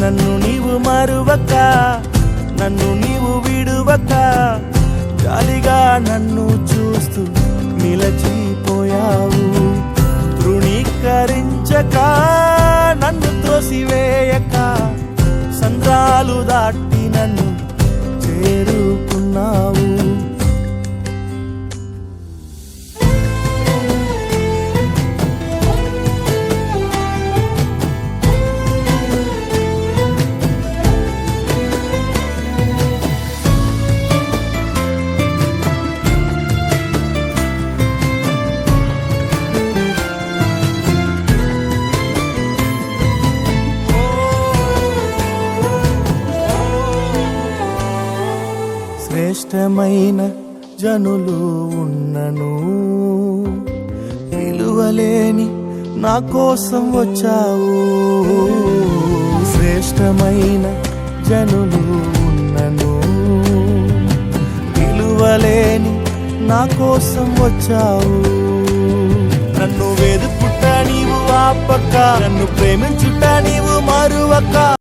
నన్ను నీవు మరువక, నన్ను నీవు విడువక, జాలిగా నన్ను చూస్తూ నిలచిపోయావు. తృణీకరించక, నన్ను త్రోసివేయక, సంద్రాలు దాటి నన్ను చేరుకున్నావు. శ్రేష్టమైన జనులు ఉన్నను, విలువలేని నా కోసం వచ్చావు. శ్రేష్టమైన జనులు ఉన్నను, విలువలేని నా కోసం వచ్చావు. నన్ను వెదుకుట నీవు ఆపక, నన్ను ప్రేమించుట నీవు మరువక.